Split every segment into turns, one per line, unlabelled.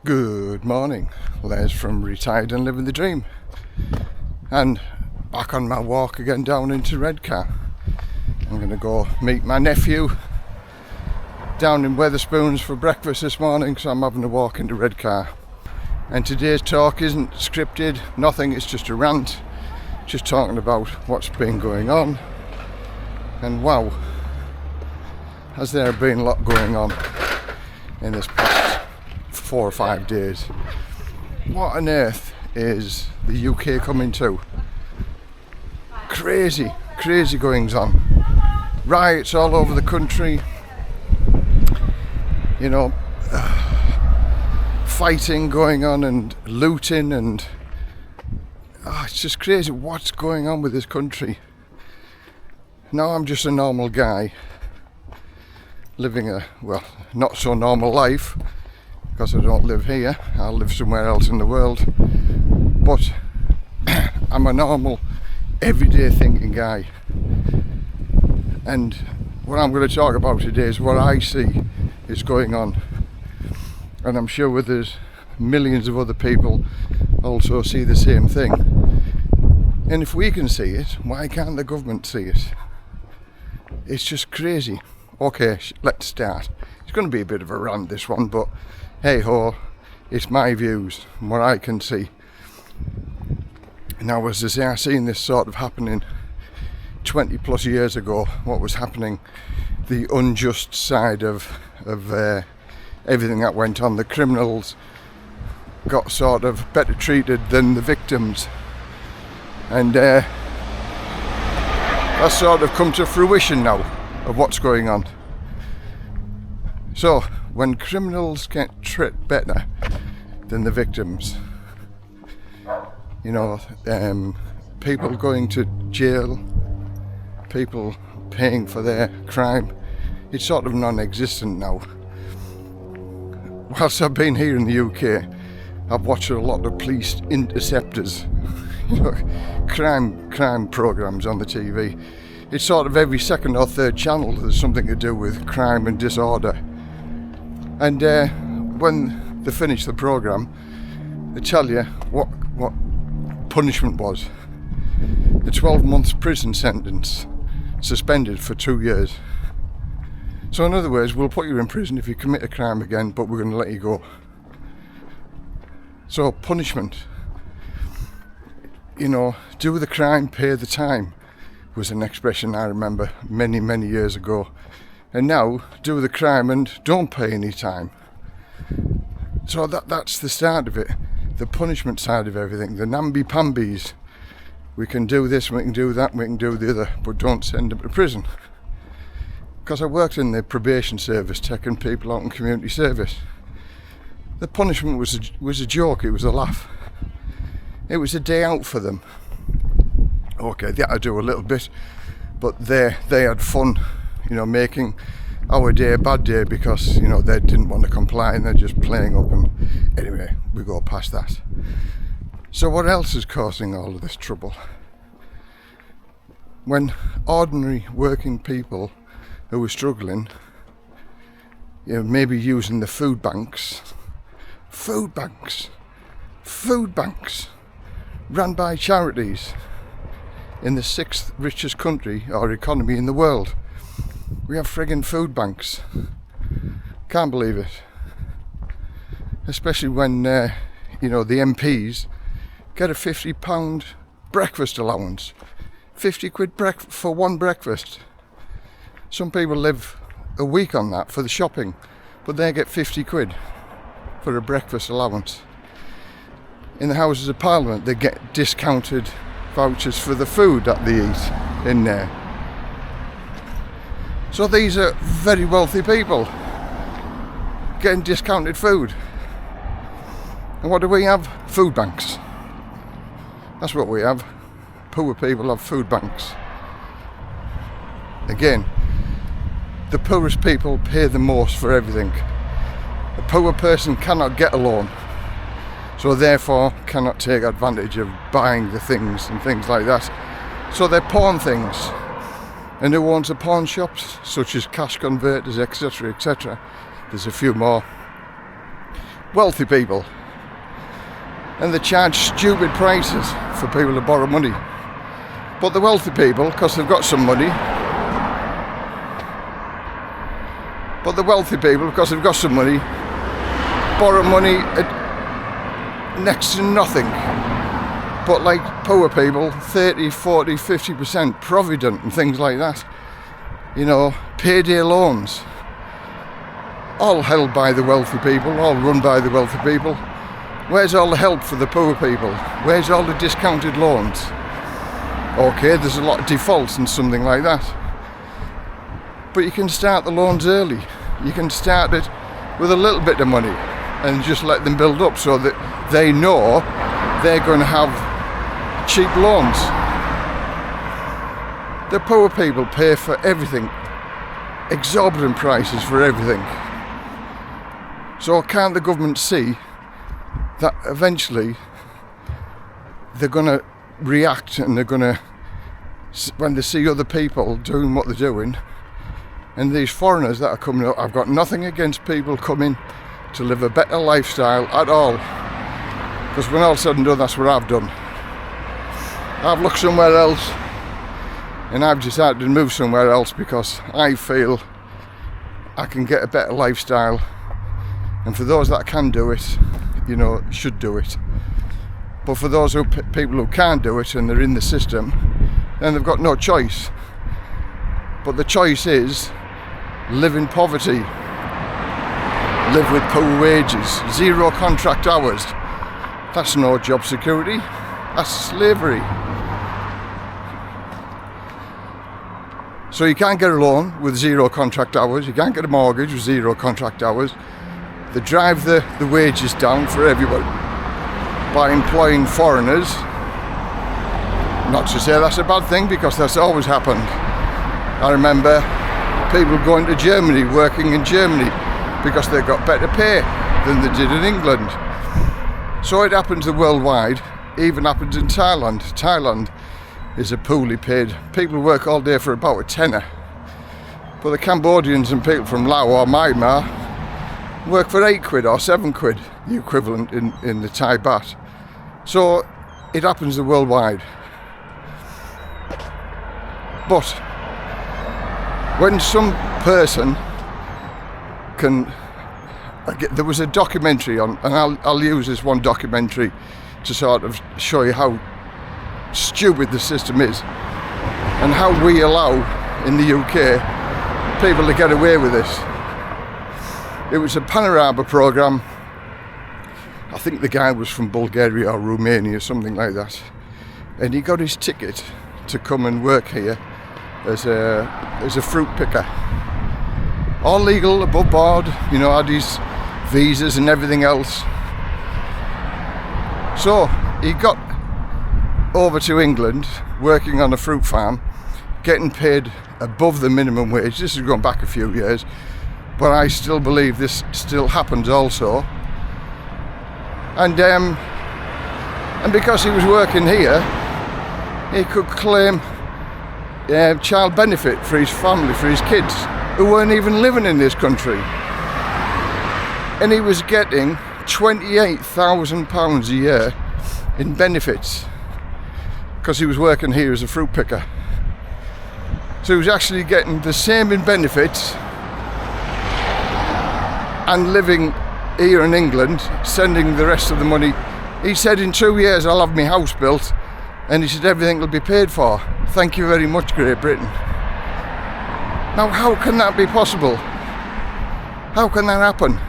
Good morning, Les from Retired and Living the Dream, and back on my walk again down into Redcar. I'm going to go meet my nephew down in Wetherspoons for breakfast this morning, so I'm having a walk into Redcar. And today's talk isn't scripted, nothing, it's just a rant, just talking about what's been going on. And wow, has there been a lot going on in this past 4 or 5 days. What on earth is the UK coming to? Crazy goings on. Riots all over the country. You know, fighting going on and looting and it's just crazy what's going on with this country. Now I'm just a normal guy living a, well, not so normal life, because I don't live here, I live somewhere else in the world, but I'm a normal, everyday thinking guy. And what I'm going to talk about today is what I see is going on. And I'm sure there's millions of other people also see the same thing. And if we can see it, why can't the government see it? It's just crazy. Okay, let's start. It's going to be a bit of a rant, this one, but hey ho, it's my views and what I can see. Now, as I say, I've seen this sort of happening 20 plus years ago, what was happening, the unjust side of everything that went on. The criminals got sort of better treated than the victims, and that's sort of come to fruition now of what's going on. So when criminals get treated better than the victims, you know, people going to jail, people paying for their crime, it's sort of non-existent now. Whilst I've been here in the UK, I've watched a lot of police interceptors, you know, crime programs on the TV. It's sort of every second or third channel there's something to do with crime and disorder. And when they finish the program, they tell you what punishment was. A 12 months prison sentence, suspended for 2 years. So in other words, we'll put you in prison if you commit a crime again, but we're going to let you go. So punishment, you know, do the crime, pay the time, was an expression I remember many years ago. And now, do the crime and don't pay any time. So that's the start of it, the punishment side of everything, the namby-pambies. We can do this, we can do that, we can do the other, but don't send them to prison. Because I worked in the probation service, taking people out in community service. The punishment was a joke, it was a laugh. It was a day out for them. Okay, they had to do a little bit, but they had fun, you know, making our day a bad day because, you know, they didn't want to comply and they're just playing up, and anyway, we go past that. So what else is causing all of this trouble? When ordinary working people who are struggling, you know, maybe using the food banks run by charities in the 6th richest country or economy in the world. We have friggin' food banks. Can't believe it. Especially when, you know, the MPs get a £50 breakfast allowance. 50 quid for one breakfast. Some people live a week on that for the shopping, but they get 50 quid for a breakfast allowance. In the Houses of Parliament, they get discounted vouchers for the food that they eat in there. So these are very wealthy people getting discounted food. And what do we have? Food banks. That's what we have. Poor people have food banks. Again, the poorest people pay the most for everything. A poor person cannot get a loan, so therefore cannot take advantage of buying the things and things like that. So they pawn things. And who owns the pawn shops, such as cash converters, etc., etc. There's a few more. wealthy people. And they charge stupid prices for people to borrow money. But the wealthy people, because they've got some money, borrow money at next to nothing. But like poor people, 30, 40, 50%, Provident and things like that. You know, payday loans. All held by the wealthy people, all run by the wealthy people. Where's all the help for the poor people? Where's all the discounted loans? Okay, there's a lot of defaults and something like that. But you can start the loans early. You can start it with a little bit of money and just let them build up so that they know they're going to have cheap loans. The poor people pay for everything, exorbitant prices for everything. So can't the government see that eventually they're going to react, and they're going to, when they see other people doing what they're doing, and these foreigners that are coming up, I've got nothing against people coming to live a better lifestyle at all, because when all said and done, that's what I've done. I've looked somewhere else, and I've decided to move somewhere else because I feel I can get a better lifestyle, and for those that can do it, you know, should do it. But for those people who can't do it and they're in the system, then they've got no choice. But the choice is live in poverty, live with poor wages, 0 contract hours. That's no job security, that's slavery. So you can't get a loan with 0 contract hours, you can't get a mortgage with 0 contract hours. They drive the wages down for everybody by employing foreigners. Not to say that's a bad thing, because that's always happened. I remember people going to Germany, working in Germany, because they got better pay than they did in England. So it happens worldwide, even happens in Thailand. Thailand is a poorly paid. People work all day for about a tenner. But the Cambodians and people from Laos or Myanmar work for 8 quid or 7 quid, the equivalent in the Thai baht. So it happens worldwide. But when some person can, there was a documentary on, and I'll use this one documentary to sort of show you how stupid the system is and how we allow in the UK people to get away with this. It was a panorama programme. I think the guy was from Bulgaria or Romania, something like that. And he got his ticket to come and work here as a fruit picker. All legal, above board, you know, had his visas and everything else. So he got over to England, working on a fruit farm, getting paid above the minimum wage. This is going back a few years. But I still believe this still happens also. And because he was working here, he could claim child benefit for his family, for his kids, who weren't even living in this country. And he was getting £28,000 a year in benefits because he was working here as a fruit picker. So he was actually getting the same in benefits and living here in England, sending the rest of the money. He said, in 2 years I'll have my house built, and he said everything will be paid for. Thank you very much, Great Britain. Now how can that be possible? How can that happen?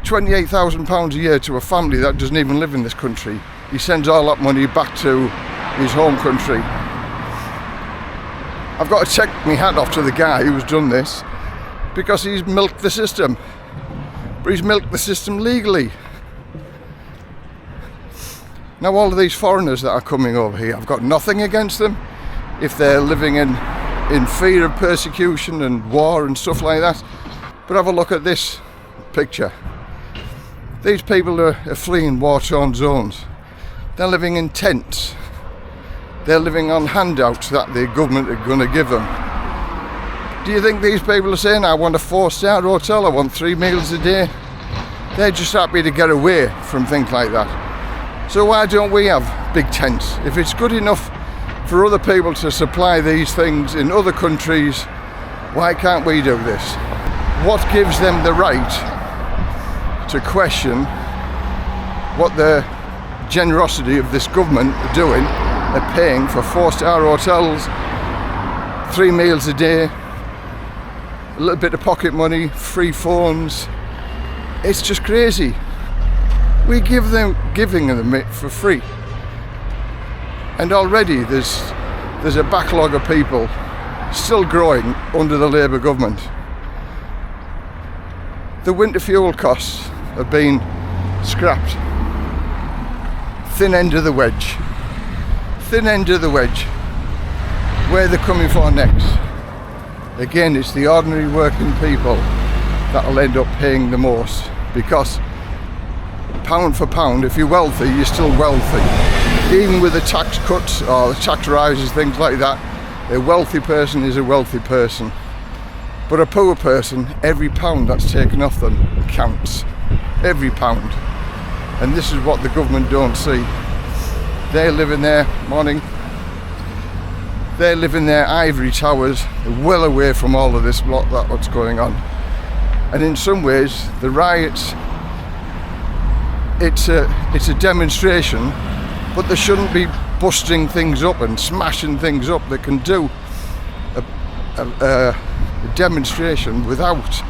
£28,000 a year to a family that doesn't even live in this country. He sends all that money back to his home country. I've got to take my hat off to the guy who's done this, because he's milked the system. But he's milked the system legally. Now all of these foreigners that are coming over here, I've got nothing against them if they're living in fear of persecution and war and stuff like that. But have a look at this picture. These people are fleeing war-torn zones. They're living in tents. They're living on handouts that the government are going to give them. Do you think these people are saying, I want a 4-star hotel, I want 3 meals a day? They're just happy to get away from things like that. So why don't we have big tents? If it's good enough for other people to supply these things in other countries, why can't we do this? What gives them the right to question what the generosity of this government are doing? They're paying for 4-star hotels, 3 meals a day, a little bit of pocket money, free phones. It's just crazy. We giving them it for free. And already there's a backlog of people still growing under the Labour government. The winter fuel costs have been scrapped. Thin end of the wedge. Thin end of the wedge. Where they're coming for next. Again, it's the ordinary working people that'll end up paying the most, because pound for pound, if you're wealthy, you're still wealthy. Even with the tax cuts or the tax rises, things like that, a wealthy person is a wealthy person. But a poor person, every pound that's taken off them counts. Every pound. And this is what the government don't see. They live in their They live in their ivory towers, well away from all of this lot that what's going on. And in some ways, the riots, it's a demonstration, but they shouldn't be busting things up and smashing things up. They can do a demonstration without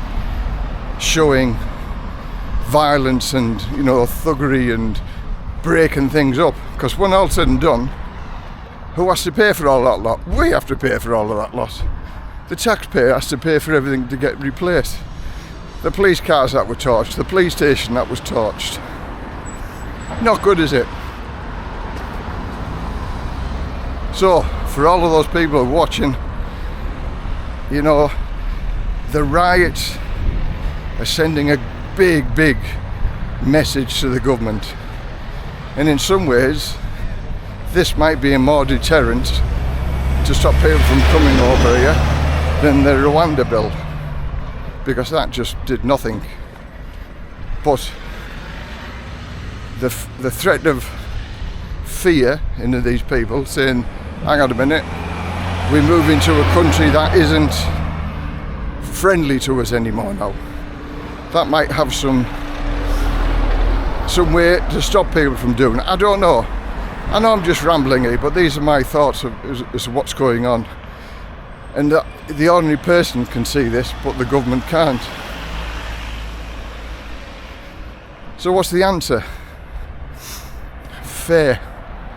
showing violence and, you know, thuggery and breaking things up. Because when all's said and done, who has to pay for all that lot? We have to pay for all of that lot. The taxpayer has to pay for everything to get replaced. The police cars that were torched, the police station that was torched. Not good, is it? So, for all of those people watching, you know, the riots are sending a big, big message to the government. And in some ways, this might be a more deterrent to stop people from coming over here than the Rwanda bill, because that just did nothing. But the threat of fear into these people, saying, hang on a minute, we move into a country that isn't friendly to us anymore now. That might have some way to stop people from doing it. I don't know. I know I'm just rambling here, but these are my thoughts as to what's going on. And the ordinary person can see this, but the government can't. So what's the answer? Fair.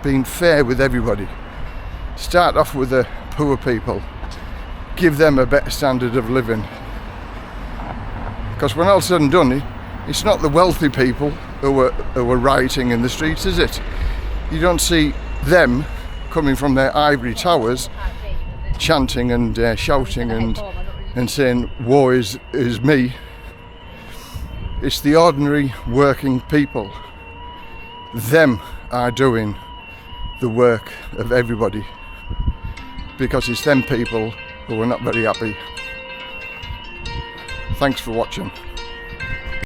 Being fair with everybody. Start off with the poor people. Give them a better standard of living. Because when all's said and done, it's not the wealthy people who are rioting in the streets, is it? You don't see them coming from their ivory towers chanting and shouting and saying, woe is me. It's the ordinary working people. Them are doing the work of everybody, because it's them people who are not very happy. Thanks for watching.